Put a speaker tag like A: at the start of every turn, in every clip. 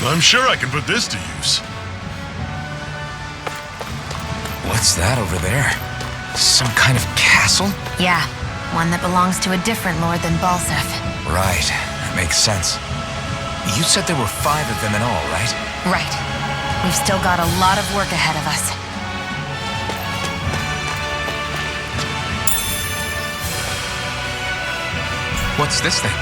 A: I'm sure I can put this to use.
B: What's that over there? Some kind of castle?
C: Yeah, one that belongs to a different lord than Balsef.
B: Right, that makes sense. You said there were 5 of them in all, right?
C: Right. We've still got a lot of work ahead of us.
B: What's this thing?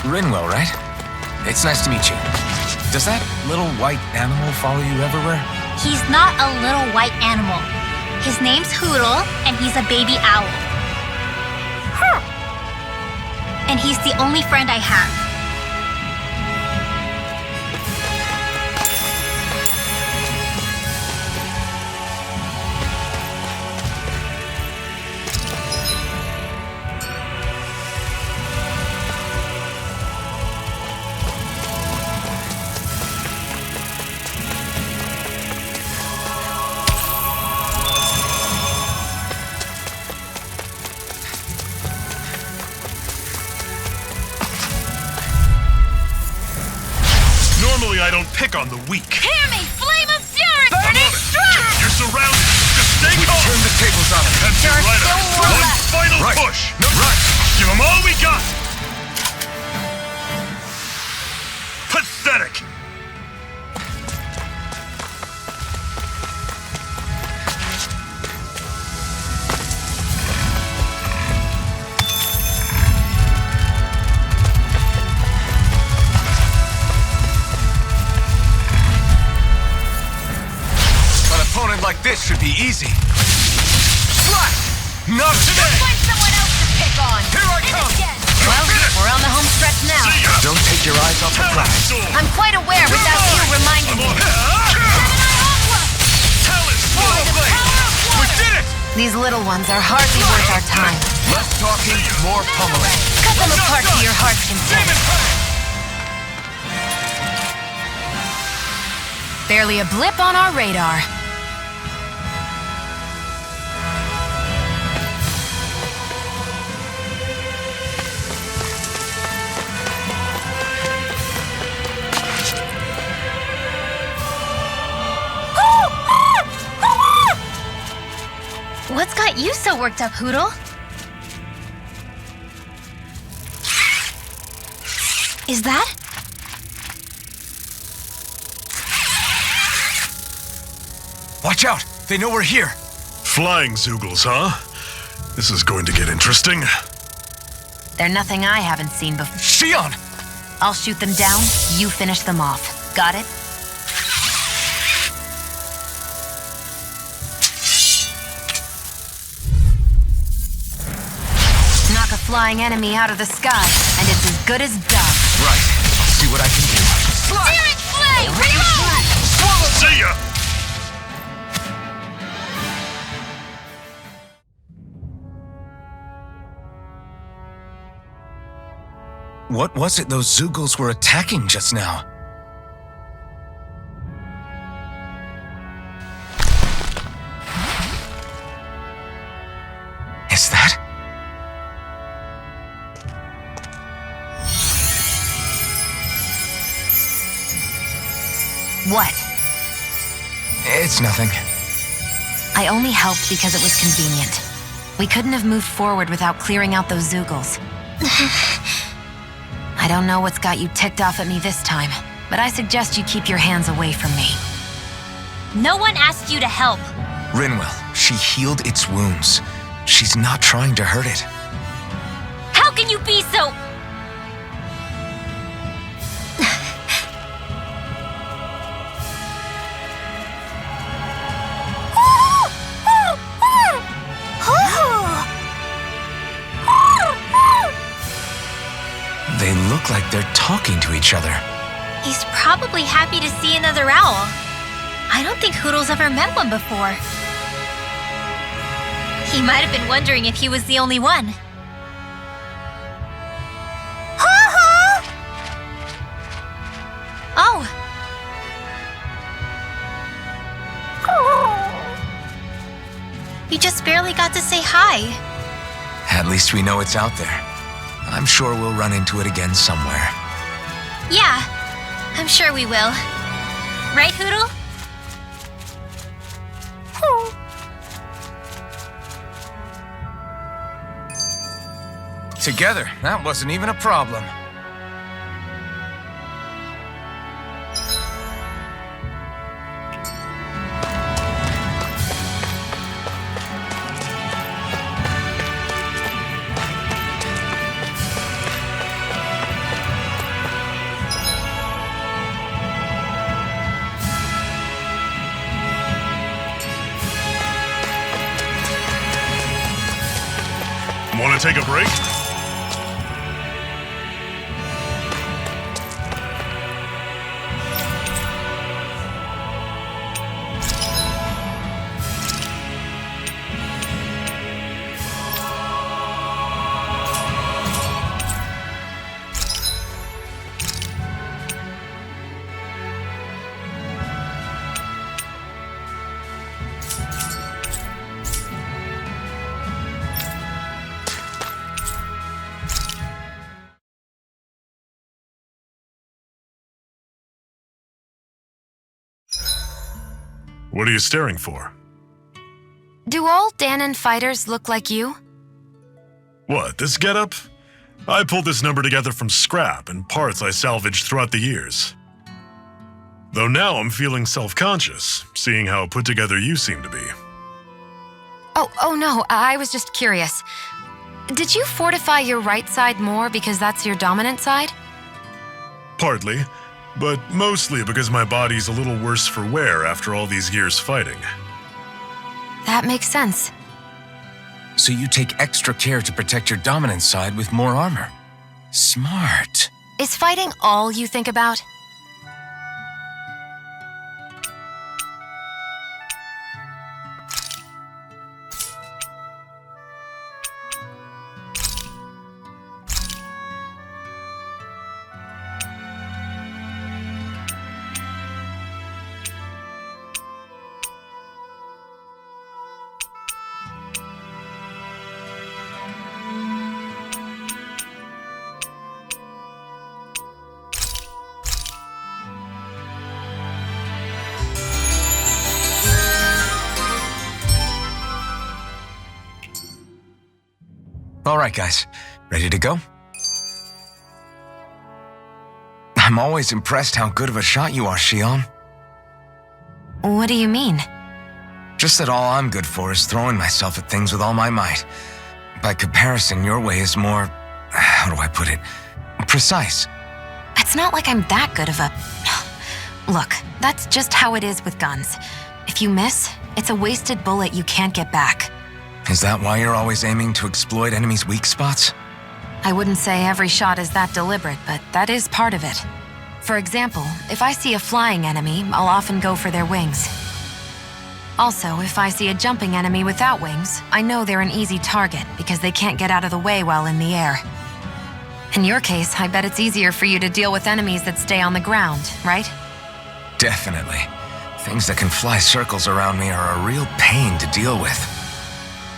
B: Rynwell, right? It's nice to meet you. Does that little white animal follow you everywhere?
D: He's not a little white animal. His name's Hoodle, and he's a baby owl. And he's the only friend I have.
A: Normally I don't pick on the weak.
D: Hear me, flame of fury! Burning strike!
A: You're surrounded. Just stay calm.
B: Turn the tables on him.
A: That's
D: There's
A: right
D: still
A: up.
D: more
A: One
D: left.
A: final
B: Right.
A: push.
B: No, right.
A: Give them all we got. Pathetic.
B: An opponent like this should be easy. Slash! Not today!
D: Find someone else to pick on!
B: Here I come!
C: Well, we're on the home stretch now.
A: See ya.
B: Don't take your eyes off the prize.
A: Sword.
C: I'm quite aware without you reminding me.
A: Talent sword.
B: We did it!
C: These little ones are hardly worth our time.
B: Less talking, more pummeling.
C: Cut them apart to your heart's content. Barely a blip on our radar.
D: What's got you so worked up, Hoodle? Is that?
B: Watch out! They know we're here.
A: Flying Zoogles, huh? This is going to get interesting.
C: They're nothing I haven't seen before.
B: Shion!
C: I'll shoot them down, you finish them off. Got it? Knock a flying enemy out of the sky, and it's as good as done.
B: Right. I'll see what I can do.
D: Searing flame! Reload!
A: See ya!
B: What was it those Zoogles were attacking just now? Is that?
C: What?
B: It's nothing.
C: I only helped because it was convenient. We couldn't have moved forward without clearing out those Zoogles. I don't know what's got you ticked off at me this time, but I suggest you keep your hands away from me.
D: No one asked you to help.
B: Rynwell, she healed its wounds. She's not trying to hurt it.
D: How can you be so...
B: They look like they're talking to each other.
D: He's probably happy to see another owl. I don't think Hoodle's ever met one before. He might have been wondering if he was the only one. Oh! You just barely got to say hi.
B: At least we know it's out there. I'm sure we'll run into it again somewhere.
D: Yeah, I'm sure we will. Right, Hoodle?
B: Together, that wasn't even a problem.
A: Want to take a break? What are you staring for?
C: Do all Danon fighters look like you?
A: What, this getup? I pulled this number together from scrap and parts I salvaged throughout the years. Though now I'm feeling self-conscious, seeing how put together you seem to be.
C: Oh no, I was just curious. Did you fortify your right side more because that's your dominant side?
A: Partly, but mostly because my body's a little worse for wear after all these years fighting.
C: That makes sense.
B: So you take extra care to protect your dominant side with more armor. Smart.
C: Is fighting all you think about?
B: All right, guys. Ready to go? I'm always impressed how good of a shot you are, Shion.
C: What do you mean?
B: Just that all I'm good for is throwing myself at things with all my might. By comparison, your way is more... how do I put it? Precise.
C: It's not like I'm that good of a... Look, that's just how it is with guns. If you miss, it's a wasted bullet you can't get back.
B: Is that why you're always aiming to exploit enemies' weak spots?
C: I wouldn't say every shot is that deliberate, but that is part of it. For example, if I see a flying enemy, I'll often go for their wings. Also, if I see a jumping enemy without wings, I know they're an easy target because they can't get out of the way while in the air. In your case, I bet it's easier for you to deal with enemies that stay on the ground, right?
B: Definitely. Things that can fly circles around me are a real pain to deal with.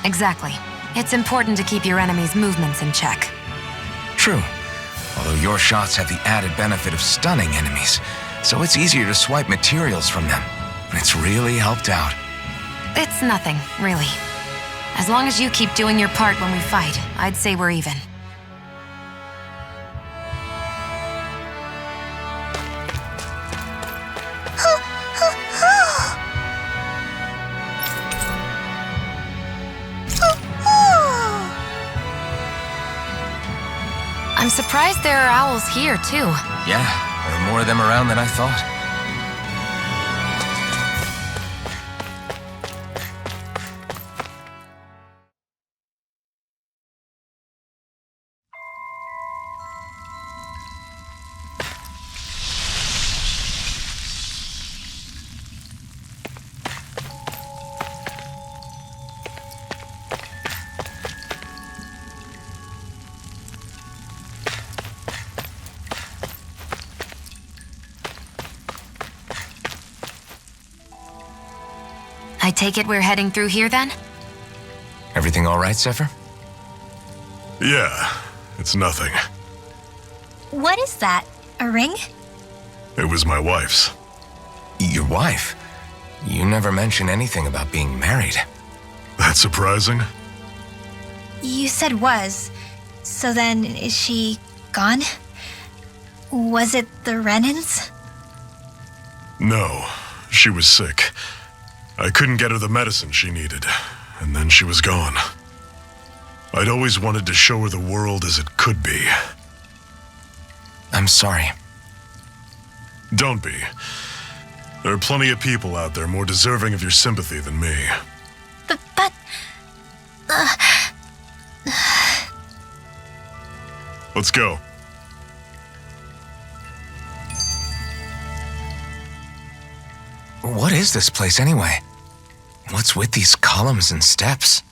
C: Exactly. It's important to keep your enemy's movements in check.
B: True. Although your shots have the added benefit of stunning enemies, so it's easier to swipe materials from them. It's really helped out.
C: It's nothing, really. As long as you keep doing your part when we fight, I'd say we're even. I'm surprised there are owls here, too.
B: Yeah, there are more of them around than I thought.
C: I take it we're heading through here then?
B: Everything all right, Zephyr?
A: Yeah, it's nothing.
D: What is that? A ring?
A: It was my wife's.
B: Your wife? You never mentioned anything about being married.
A: That's surprising?
D: You said was. So then, is she gone? Was it the Renans?
A: No, she was sick. I couldn't get her the medicine she needed, and then she was gone. I'd always wanted to show her the world as it could be.
B: I'm sorry.
A: Don't be. There are plenty of people out there more deserving of your sympathy than me.
D: But
A: Let's go.
B: What is this place anyway? What's with these columns and steps?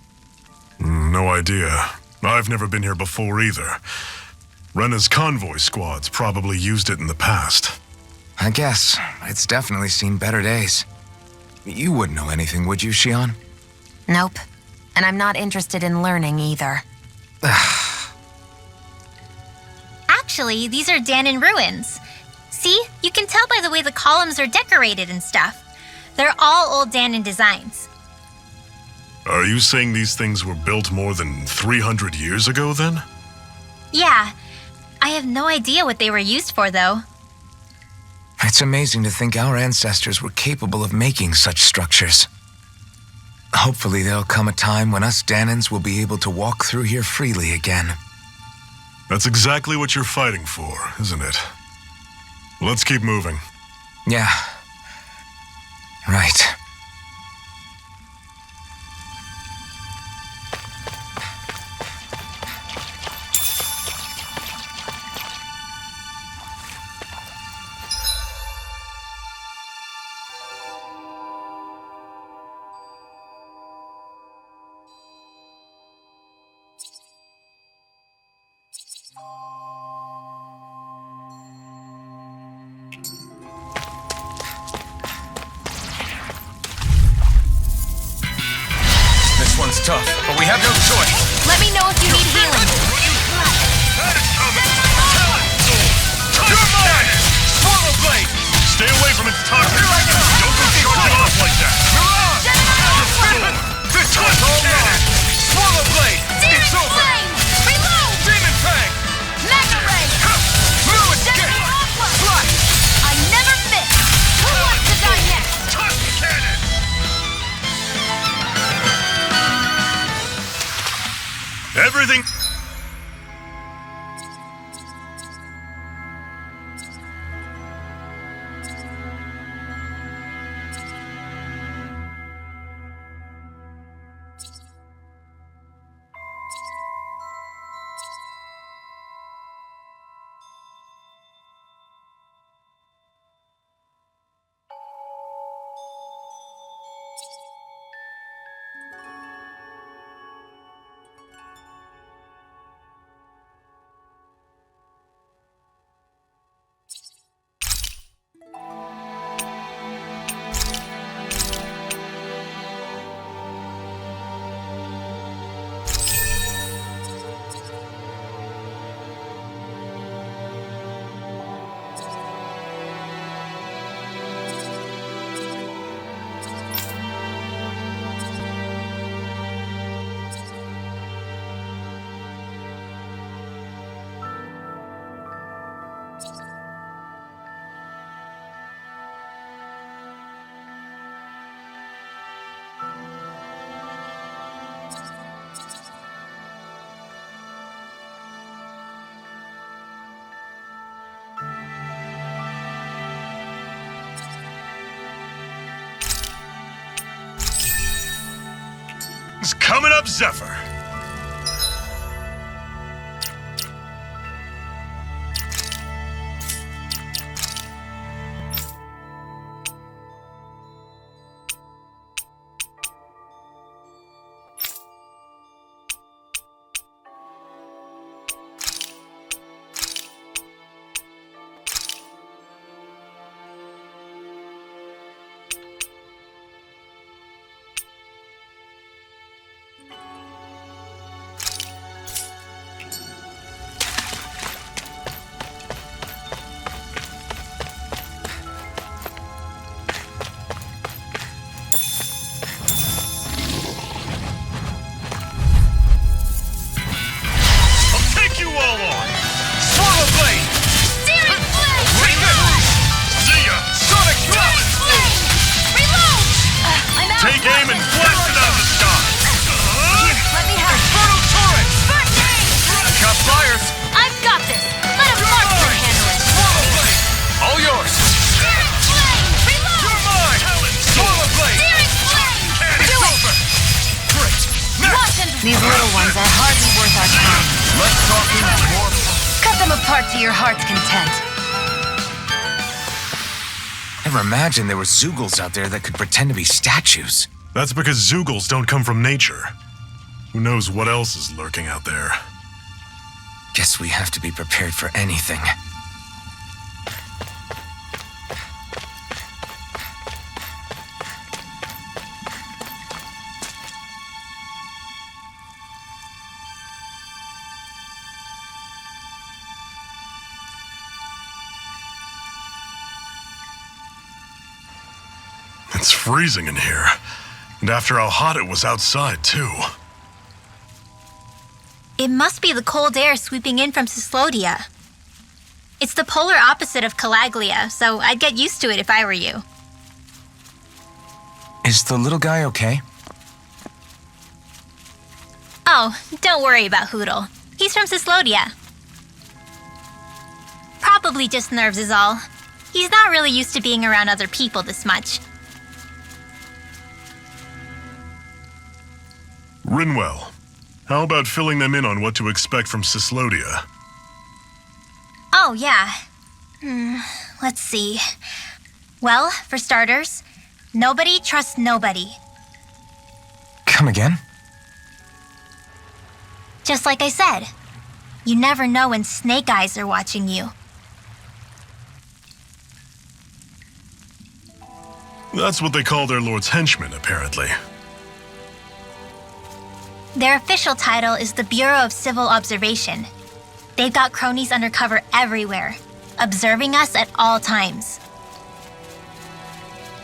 A: No idea. I've never been here before either. Rena's convoy squads probably used it in the past.
B: I guess. It's definitely seen better days. You wouldn't know anything, would you, Shion?
C: Nope. And I'm not interested in learning either.
D: actually, these are Danon ruins. See? You can tell by the way the columns are decorated and stuff. They're all old Danon designs.
A: Are you saying these things were built more than 300 years ago, then?
D: Yeah. I have no idea what they were used for, though.
B: It's amazing to think our ancestors were capable of making such structures. Hopefully there'll come a time when us Danons will be able to walk through here freely again.
A: That's exactly what you're fighting for, isn't it? Let's keep moving.
B: Yeah. Right. This one's tough, but we have no choice.
C: Let me know if you need healing.
B: You're mine! Swallow blade!
A: Stay away from its toxins. Don't go charging off like that.
B: This one's all mine! Swallow blade! It's over!
C: Reload!
B: Demon Fang!
C: Mega Ray!
B: No escape! Fly!
C: I never miss! Who wants to die next?
A: Toss cannon! Everything... It's coming up, Zephyr.
C: Cut them apart to your heart's content.
B: Never imagined there were Zoogles out there that could pretend to be statues.
A: That's because Zoogles don't come from nature. Who knows what else is lurking out there?
B: Guess we have to be prepared for anything.
A: It's freezing in here. And after how hot it was outside, too.
D: It must be the cold air sweeping in from Cilodie. It's the polar opposite of Kэлаглия, so I'd get used to it if I were you.
B: Is the little guy okay?
D: Oh, don't worry about Hootle. He's from Cilodie. Probably just nerves is all. He's not really used to being around other people this much.
A: Rинвелл, how about filling them in on what to expect from Cilodie?
D: Oh, yeah. Let's see. Well, for starters, nobody trusts nobody.
B: Come again?
D: Just like I said, you never know when snake eyes are watching you.
A: That's what they call their lord's henchmen, apparently.
D: Their official title is the Bureau of Civil Observation. They've got cronies undercover everywhere, observing us at all times.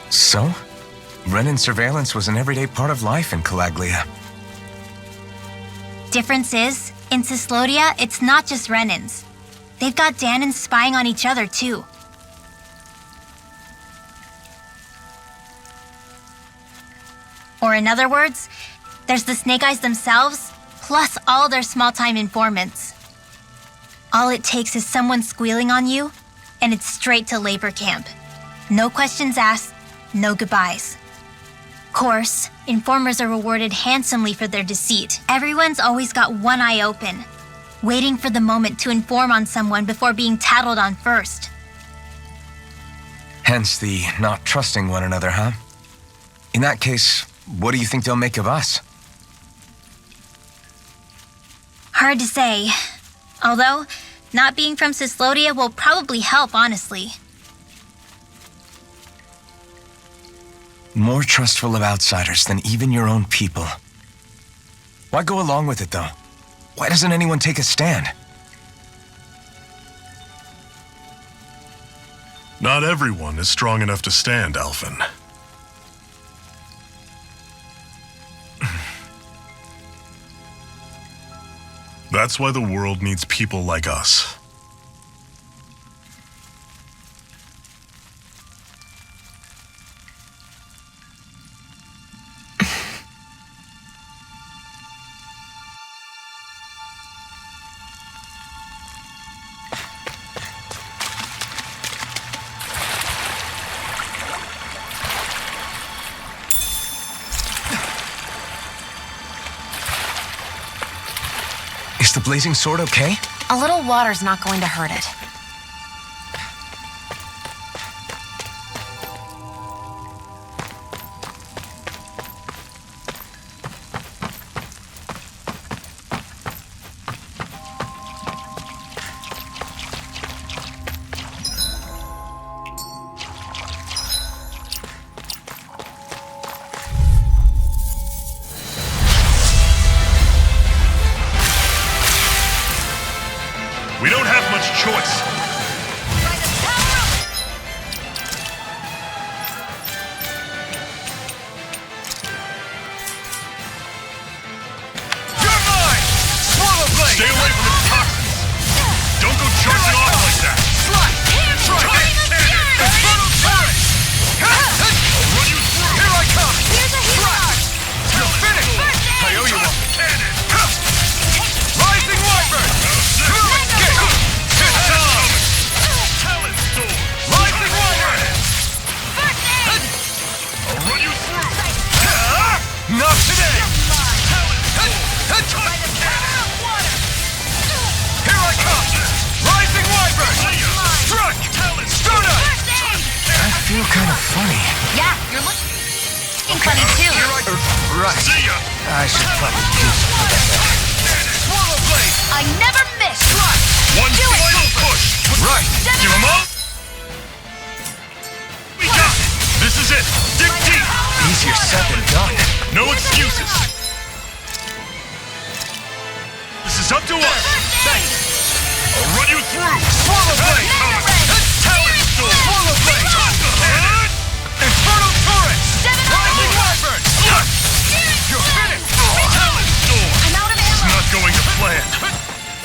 B: So? Renin surveillance was an everyday part of life in Kэлаглию.
D: Difference is, in Cilodie, it's not just Renins. They've got Danins spying on each other, too. Or in other words, there's the Snake Eyes themselves, plus all their small-time informants. All it takes is someone squealing on you, and it's straight to labor camp. No questions asked, no goodbyes. Of course, informers are rewarded handsomely for their deceit. Everyone's always got one eye open, waiting for the moment to inform on someone before being tattled on first.
B: Hence the not trusting one another, huh? In that case, what do you think they'll make of us?
D: Hard to say. Although, not being from Cilodie will probably help, honestly.
B: More trustful of outsiders than even your own people. Why go along with it, though? Why doesn't anyone take a stand?
A: Not everyone is strong enough to stand, Alphen. That's why the world needs people like us.
B: Is the blazing sword okay?
C: A little water's not going to hurt it.
A: We don't have much choice.
E: You're mine! Swallow blade!
A: Stay away from its toxins. Don't go charging off like that.
E: Slap! Infernal turret!
A: I'll run you through.
E: Here I come!
C: Here's a hero!
E: You're finished! I owe you one.
A: Cannon.
E: Rising Wyvern!
A: It's time.
B: kind of funny.
D: Yeah, you're looking funny too.
B: Right.
A: See ya!
B: I should probably do something about that.
E: Swallow blade!
D: I never miss.
A: One
D: Do it.
A: final push!
B: Right.
A: Give him up! We got it! This is it! Dig deep!
B: Easier said than done.
A: No excuses! This is up to us!
E: Thanks!
A: I'll run you through!
E: Swallow blade!
A: Talent storm!
E: Swallow blade! Infernal turret! Rising wyvern! You're finished!
A: Talent storm!
D: I'm out of
A: It's
D: ammo.
A: not going to plan!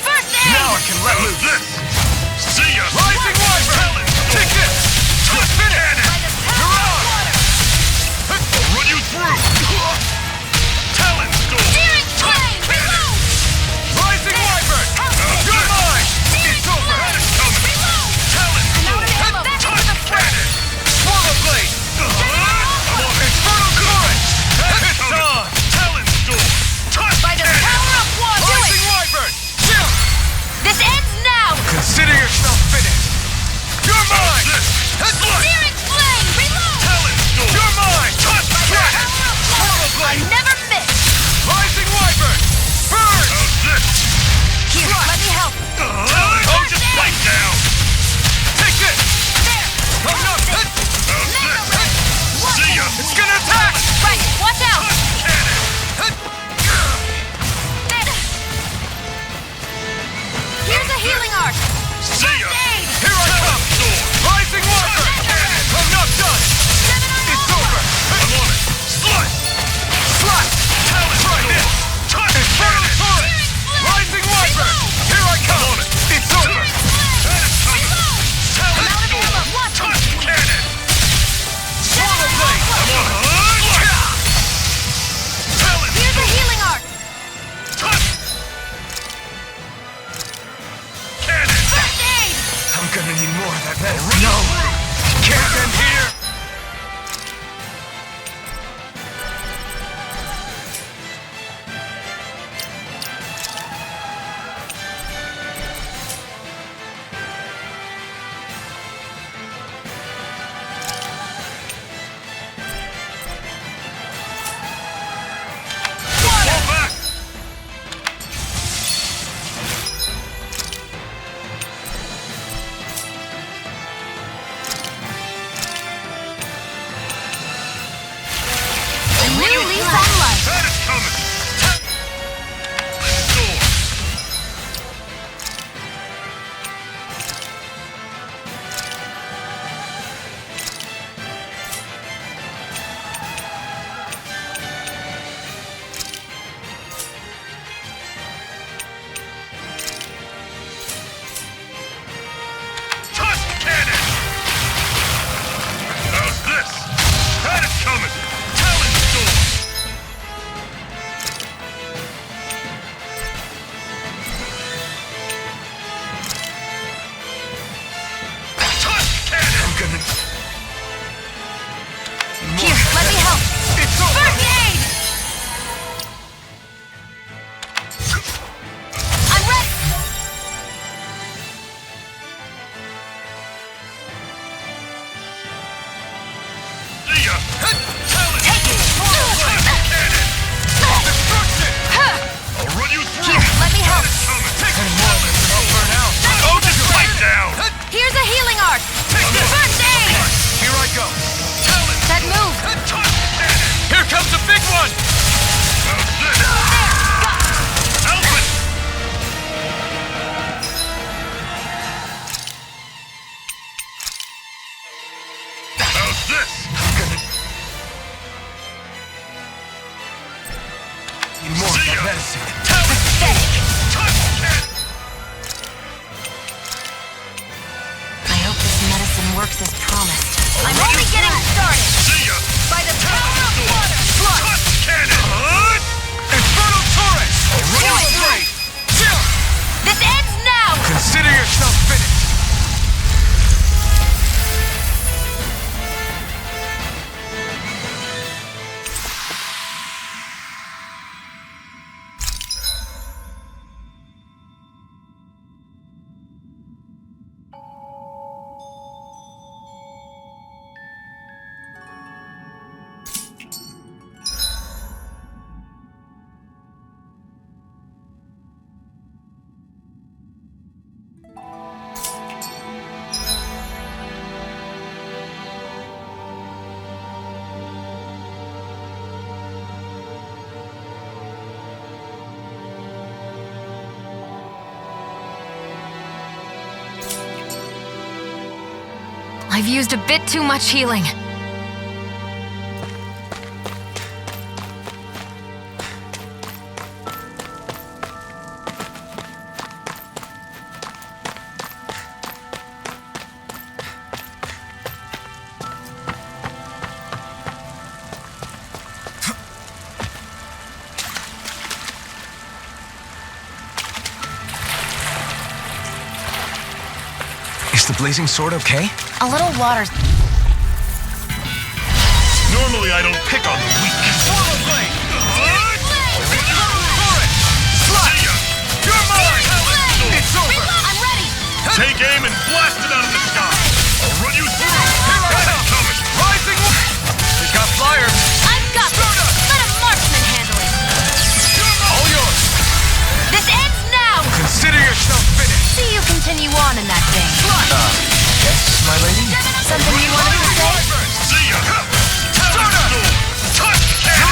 D: First aid.
E: Now I can let
A: How's
E: loose!
A: this? See ya!
E: Rising wyvern!
A: Talent storm!
E: Take this! You're finished!
D: By the
E: You're
D: power of
E: out!
D: water.
A: I'll run you through! Talent storm!
D: Searing flame. Reload.
E: Rising wyvern! You're mine! It's over!
D: Reload.
A: Talent
D: I'm out
A: storm!
D: of ammo. Back into the fray.
E: Swallow blade! Infernal turret! It's on!
A: Talent storm! Touch
D: By the
A: cannon!
D: power of water. Do
E: Rising
D: it.
E: wyvern! Chill!
D: This ends now.
E: Consider yourself finished! You're mine!
A: This!
D: Searing flame. Reload.
A: Talent storm!
E: You're mine! Touch
D: By the
E: cannon!
D: power of
E: Swallow
D: water. I
E: blade!
D: never miss.
E: Rising wyvern! Burn!
A: How's this?
D: Here, let me help.
A: Oh, just bite down!
E: Take this!
D: There.
E: I'm not...
A: How's this? See ya!
E: It's gonna attack!
D: Right. Watch out.
A: Cannon!
D: Here's a healing arc.
A: See ya!
D: Aid.
E: Here I come!
A: Storm!
E: Rising wyvern! I'm not done! It's over!
A: I'm on it! Slut!
E: Slash!
A: Talent
E: Try
A: storm!
E: this!
A: Touch
E: Infernal
A: cannon!
E: turret! Rising wyvern! Here I come!
A: I'm on it!
E: It's over!
A: That is coming! Talent
D: I'm out of
A: storm!
D: ammo. Watch me.
A: Touch cannon!
E: Swallow blade!
A: I'm on it! Talent
D: Here's a
A: storm!
D: healing arc.
A: Touch cannon!
D: First aid.
B: I'm gonna need more of that medicine.
A: Run
B: No.
A: through!
E: Can't end here!
A: Fall back!
D: A new lease on life.
A: That is coming! Talent storm! Touch cannon! How's this? That is coming! Talent storm! Touch cannon!
B: I'm gonna...
D: Here, let me help.
E: It's over!
D: First aid. I'm ready.
A: See ya! Talent
D: Take it.
A: storm! Touch cannon!
E: Destruction!
A: I'll run you through!
D: Here, let me help.
A: Coming!
E: Any more of this and I'll burn out!
A: Oh, just bite down!
D: Here's a healing arc.
E: Take this!
D: First aid.
E: Here I go!
A: Talent!
D: That move.
A: Touch cannon!
E: Here comes a big one!
A: How's this? Help it! How's this?
B: Need more of
A: See
B: that
A: ya!
B: medicine.
A: Talent storm! Touch cannon!
C: I hope this medicine works as promised.
D: I'm only getting started.
A: See ya!
D: By the power of water.
A: Touch cannon!
E: Infernal turret! Swallow blade! Chill!
D: This ends now.
E: Consider yourself finished!
C: I've used a bit too much healing.
B: Is the blazing sword okay?
C: A little water.
A: Normally I don't pick on the weak.
E: Swallow blade! Slide! You're mine! It's over!
C: I'm ready!
A: Take aim and blast it out of the sky. I'll run you through.
E: Here I come! Rising! We got flyers!
C: I've got this! Let a marksman handle it!
E: All yours!
C: This ends now!
E: Consider yourself finished!
C: See you continue on in that vein.
B: Yes, my lady?
C: Something you wanted to say?
A: See ya. Touch cannon.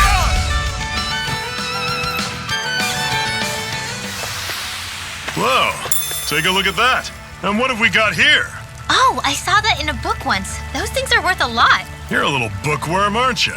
A: Whoa, take a look at that. And what have we got here?
D: Oh, I saw that in a book once. Those things are worth a lot.
A: You're a little bookworm, aren't you?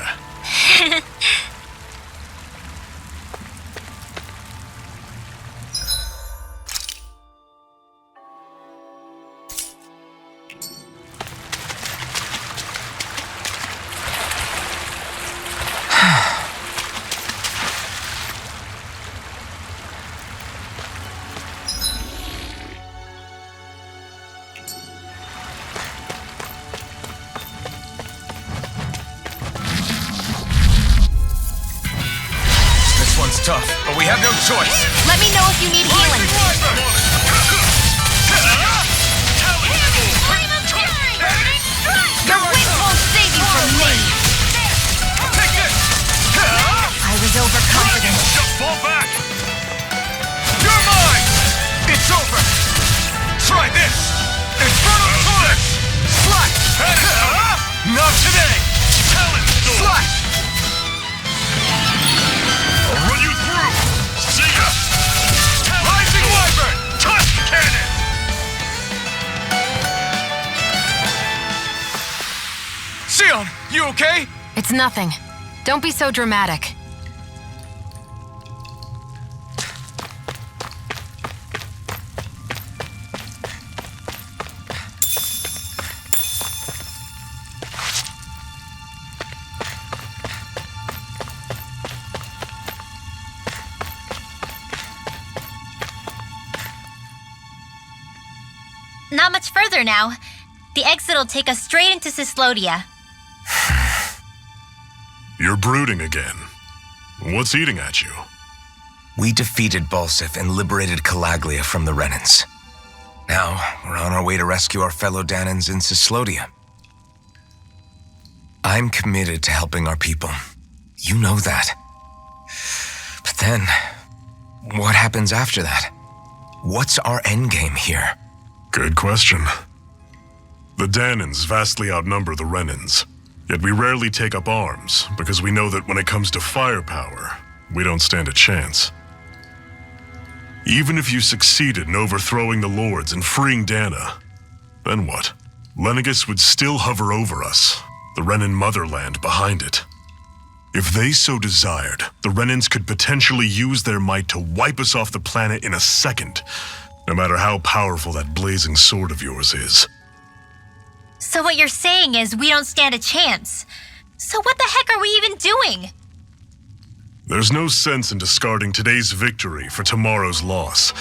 E: Tough, but we have no choice.
C: Let me know if you need healing. Your wings won't save you from me.
E: Take this!
C: I was overconfident.
A: Just fall back.
E: You're mine! It's over! Try this! Infernal Torus! Slash! Not today! Slash!
A: I'll run you through. See ya.
E: Rising Wyvern!
A: Touch cannon.
E: Sion, you okay?
C: It's nothing. Don't be so dramatic.
D: Not much further now. The exit'll take us straight into Cilodii.
A: You're brooding again. What's eating at you?
B: We defeated Balsif and liberated Kэлагlию from the Renans. Now, we're on our way to rescue our fellow Danans in Cilodii. I'm committed to helping our people. You know that. But then, what happens after that? What's our endgame here?
A: Good question. The Danans vastly outnumber the Renans, yet we rarely take up arms because we know that when it comes to firepower, we don't stand a chance. Even if you succeeded in overthrowing the Lords and freeing Dana, then what? Lenegis would still hover over us, the Renan motherland behind it. If they so desired, the Renans could potentially use their might to wipe us off the planet in a second, no matter how powerful that blazing sword of yours is.
D: So what you're saying is we don't stand a chance. So what the heck are we even doing?
A: There's no sense in discarding today's victory for tomorrow's loss.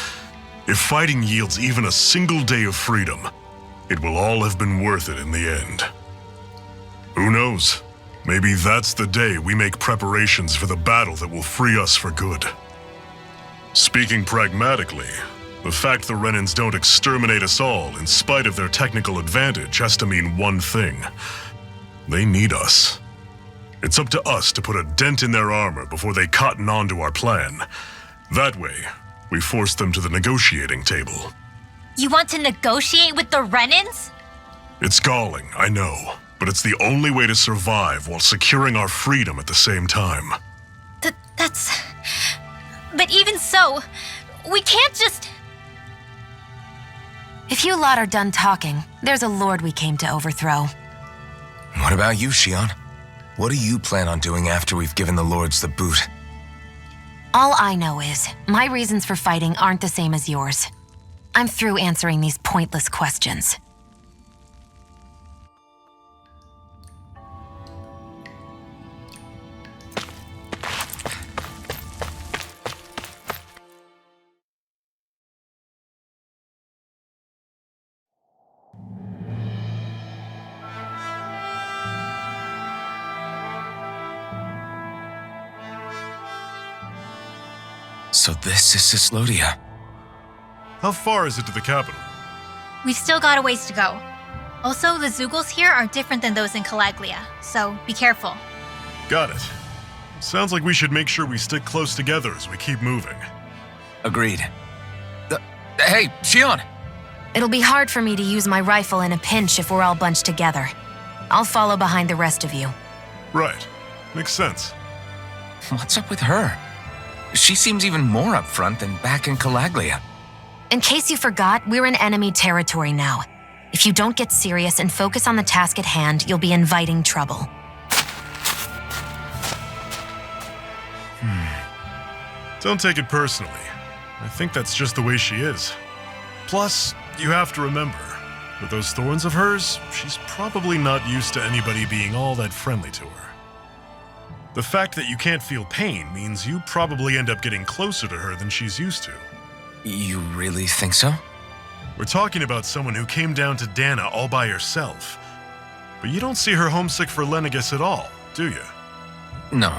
A: If fighting yields even a single day of freedom, it will all have been worth it in the end. Who knows? Maybe that's the day we make preparations for the battle that will free us for good. Speaking pragmatically, the fact the Renans don't exterminate us all in spite of their technical advantage has to mean one thing. They need us. It's up to us to put a dent in their armor before they cotton on to our plan. That way, we force them to the negotiating table.
D: You want to negotiate with the Renans?
A: It's galling, I know, but it's the only way to survive while securing our freedom at the same time.
D: That's... But even so, we can't just...
C: If you lot are done talking, there's a lord we came to overthrow.
B: What about you, Shion? What do you plan on doing after we've given the lords the boot?
C: All I know is, my reasons for fighting aren't the same as yours. I'm through answering these pointless questions.
B: So this is Cilodie.
A: How far is it to the capital?
D: We've still got a ways to go. Also, the Zeugles here are different than those in Kэлагlию, so be careful.
A: Got it. Sounds like we should make sure we stick close together as we keep moving.
B: Agreed. Hey, Shion!
C: It'll be hard for me to use my rifle in a pinch if we're all bunched together. I'll follow behind the rest of you.
A: Right. Makes sense.
B: What's up with her? She seems even more upfront than back in Kэлагlию.
C: In case you forgot, we're in enemy territory now. If you don't get serious and focus on the task at hand, you'll be inviting trouble.
A: Don't take it personally. I think that's just the way she is. Plus, you have to remember, with those thorns of hers, she's probably not used to anybody being all that friendly to her. The fact that you can't feel pain means you probably end up getting closer to her than she's used to.
B: You really think so?
A: We're talking about someone who came down to Dana all by herself. But you don't see her homesick for Lenegis at all, do you?
B: No.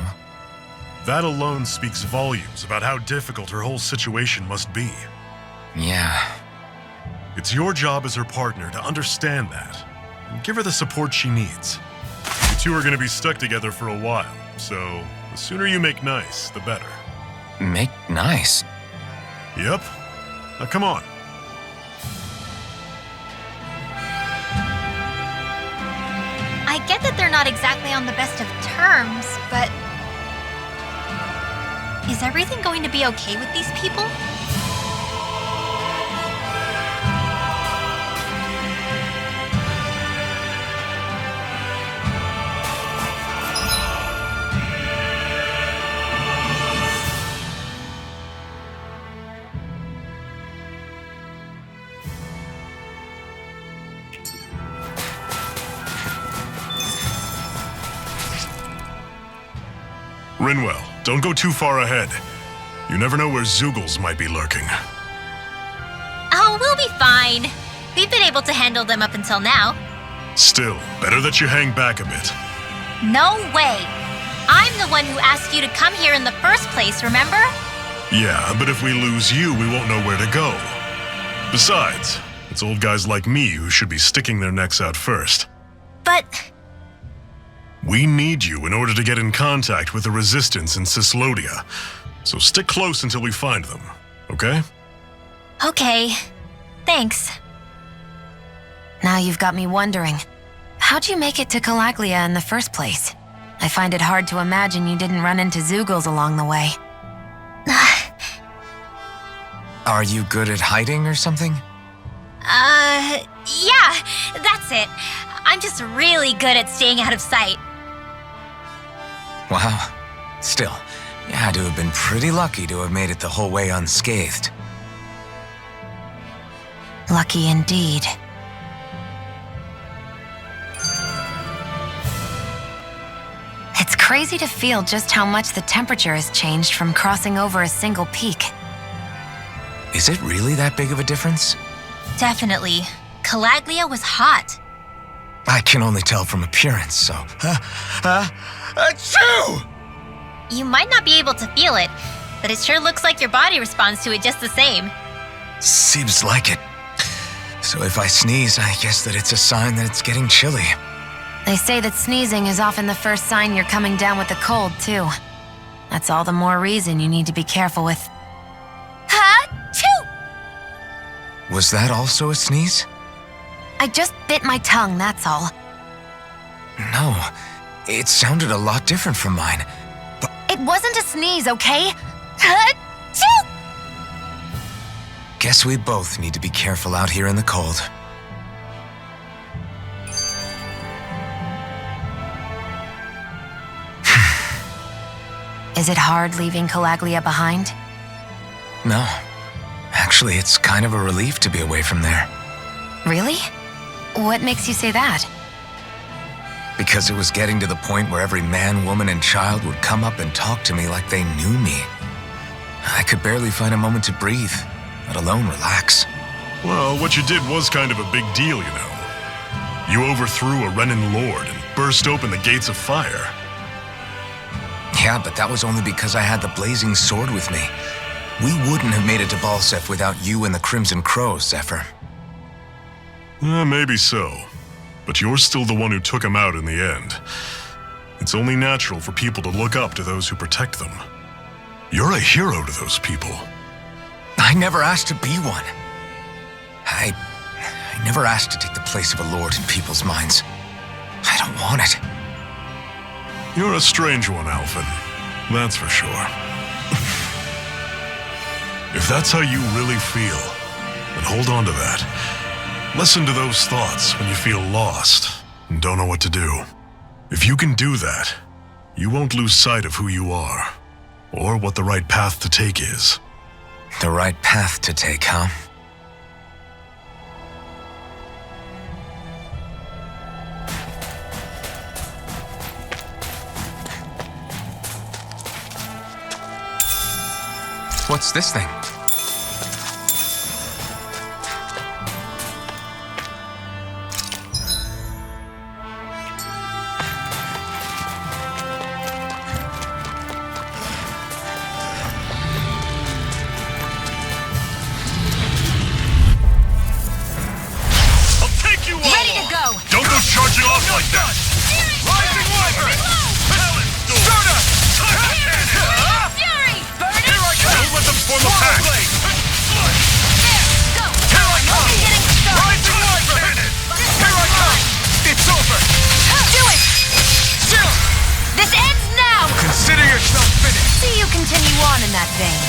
A: That alone speaks volumes about how difficult her whole situation must be.
B: Yeah.
A: It's your job as her partner to understand that and give her the support she needs. You two are going to be stuck together for a while, so the sooner you make nice, the better.
B: Make nice?
A: Yep. Now come on.
D: I get that they're not exactly on the best of terms, but... is everything going to be okay with these people?
A: Rynwell, don't go too far ahead. You never know where Zeugles might be lurking.
D: Oh, we'll be fine. We've been able to handle them up until now.
A: Still, better that you hang back a bit.
D: No way. I'm the one who asked you to come here in the first place, remember?
A: Yeah, but if we lose you, we won't know where to go. Besides, it's old guys like me who should be sticking their necks out first.
D: But...
A: we need you in order to get in contact with the resistance in Cilodie. So stick close until we find them, okay?
D: okay. Thanks.
C: Now you've got me wondering, how'd you make it to Kэлагlию in the first place? I find it hard to imagine you didn't run into Zeugles along the way.
B: Are you good at hiding or something?
D: Yeah, that's it. I'm just really good at staying out of sight.
B: Wow. Still, you had to have been pretty lucky to have made it the whole way unscathed.
C: Lucky indeed. It's crazy to feel just how much the temperature has changed from crossing over a single peak.
B: Is it really that big of a difference?
D: Definitely. Kэлагlию was hot.
B: I can only tell from appearance, so... Achoo!
D: You might not be able to feel it, but it sure looks like your body responds to it just the same.
B: Seems like it. So if I sneeze, I guess that it's a sign that it's getting chilly.
C: They say that sneezing is often the first sign you're coming down with a cold, too. That's all the more reason you need to be careful with...
D: Ha-choo!
B: Was that also a sneeze?
C: I just bit my tongue, that's all.
B: No, it sounded a lot different from mine.
C: It wasn't a sneeze, okay? Ha-choo!
B: Guess we both need to be careful out here in the cold.
C: Is it hard leaving Kэлаглия behind?
B: No. Actually, it's kind of a relief to be away from there.
C: Really? What makes you say that?
B: Because it was getting to the point where every man, woman, and child would come up and talk to me like they knew me. I could barely find a moment to breathe, let alone relax.
A: Well, what you did was kind of a big deal, you know. You overthrew a Renin lord and burst open the gates of fire.
B: Yeah, but that was only because I had the blazing sword with me. We wouldn't have made it to Balsef without you and the Crimson Crows, Zephyr.
A: Maybe so. But you're still the one who took him out in the end. It's only natural for people to look up to those who protect them. You're a hero to those people.
B: I never asked to be one. I never asked to take the place of a lord in people's minds. I don't want it.
A: You're a strange one, Alphen. That's for sure. If that's how you really feel, then hold on to that. Listen to those thoughts when you feel lost and don't know what to do. If you can do that, you won't lose sight of who you are, or what the right path to take is.
B: The right path to take, huh? What's this thing?
E: I'll take you all!
C: Ready to go!
A: Don't go charging off like that!
E: Rising Wyvern! Talent! Stardust!
C: Fury!
E: Here I come!
A: Don't let them form a pack!
E: Blade!
C: Go!
E: Here I come!
C: Getting started!
E: Rising Wyvern! Here I come! It's over!
C: Do it!
E: Still!
C: This ends now!
E: Consider yourself finished!
C: See you continue on in that vein.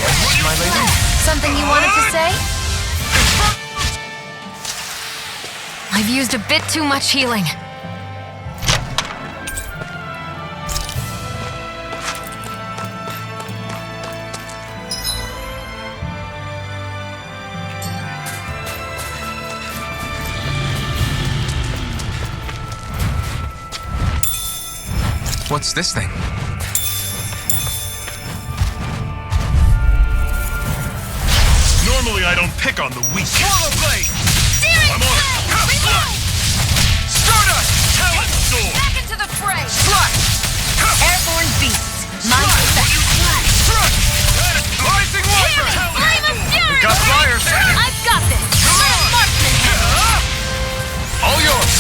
B: Yes, my lady?
C: Something you wanted to say? I've used a bit too much healing.
B: What's this thing?
A: Normally I don't pick on the weak.
E: Swallow Blade!
A: I'm on it.
E: Stardust! Talent Sword!
C: Back into the fray!
E: Slash!
C: Airborne beasts. Mine
E: Slash! Struck! Rising Wyvern!
C: Flame of fury!
E: Got flyers!
C: I've got this! Marksman!
E: All yours!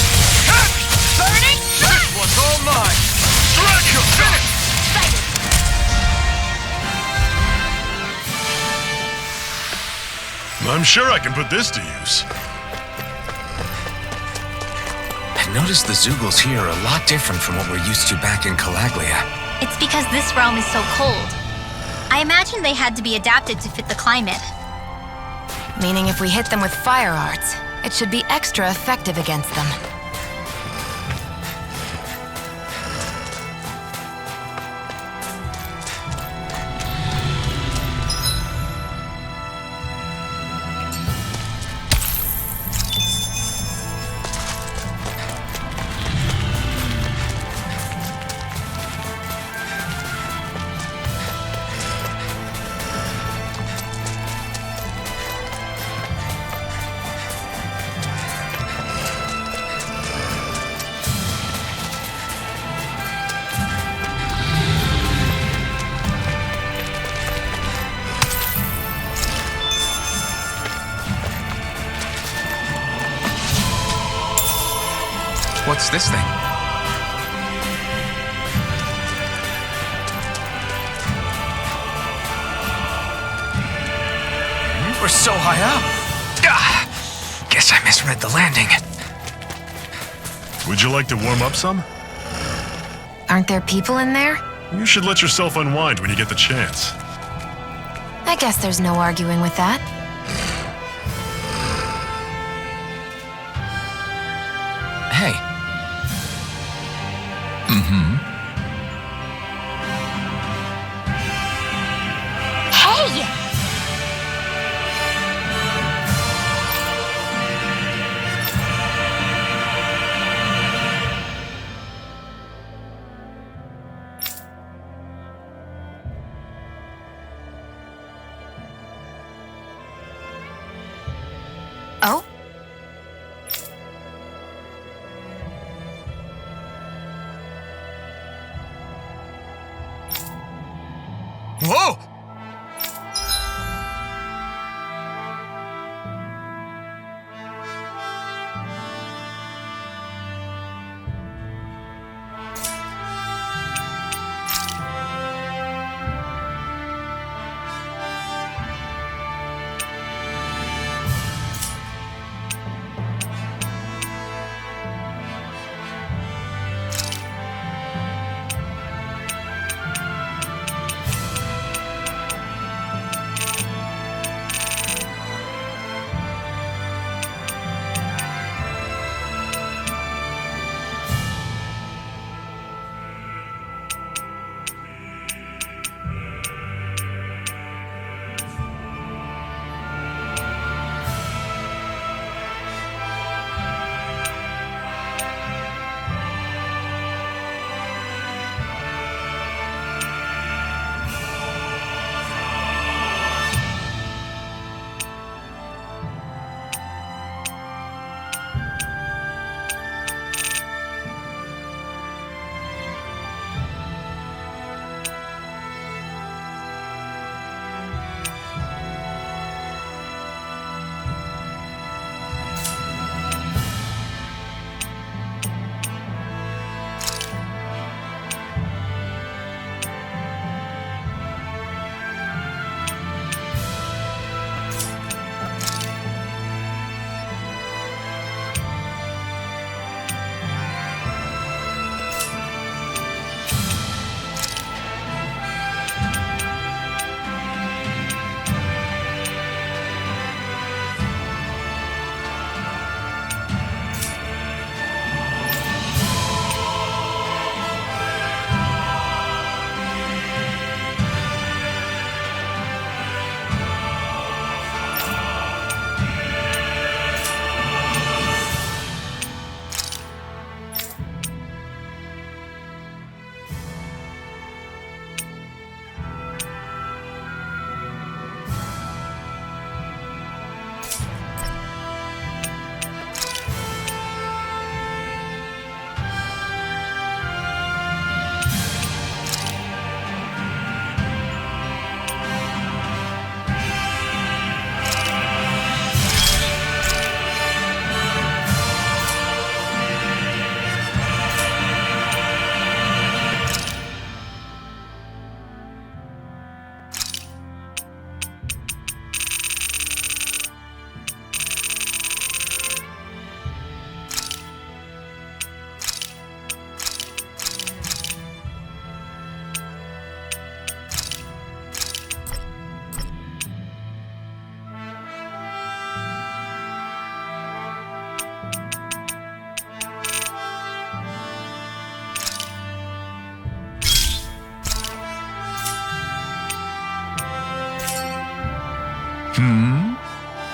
C: Burning
E: This one's all mine! Drag your finish!
A: I'm sure I can put this to use.
B: I noticed the Zoogles here are a lot different from what we're used to back in Kэлагlия.
D: It's because this realm is so cold. I imagine they had to be adapted to fit the climate.
C: Meaning if we hit them with fire arts, it should be extra effective against them.
B: What's this thing? We're so high up. Guess I misread the landing.
A: Would you like to warm up some?
C: Aren't there people in there?
A: You should let yourself unwind when you get the chance.
C: I guess there's no arguing with that.
B: Hey. Mm-hmm.
D: Hey!
C: Oh?
B: Whoa!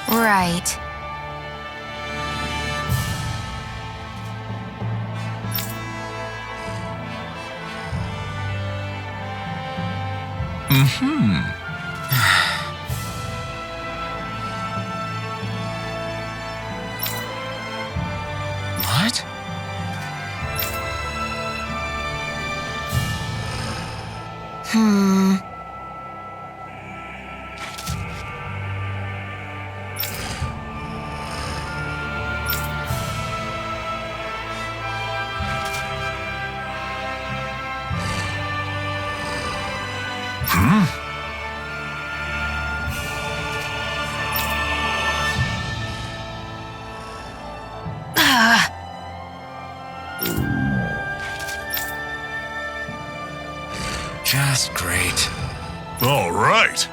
C: Right.
B: What? Just great.
A: All right.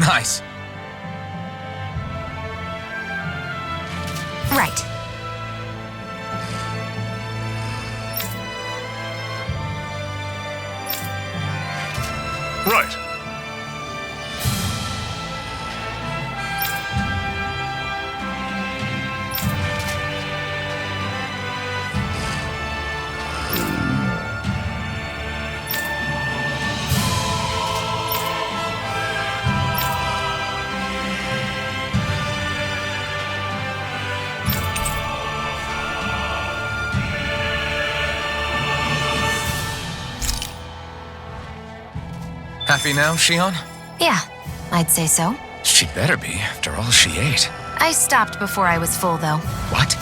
B: Nice.
C: Right.
A: Right.
B: Happy now, Shion?
C: Yeah, I'd say so.
B: She better be, after all she ate.
C: I stopped before I was full, though.
B: What?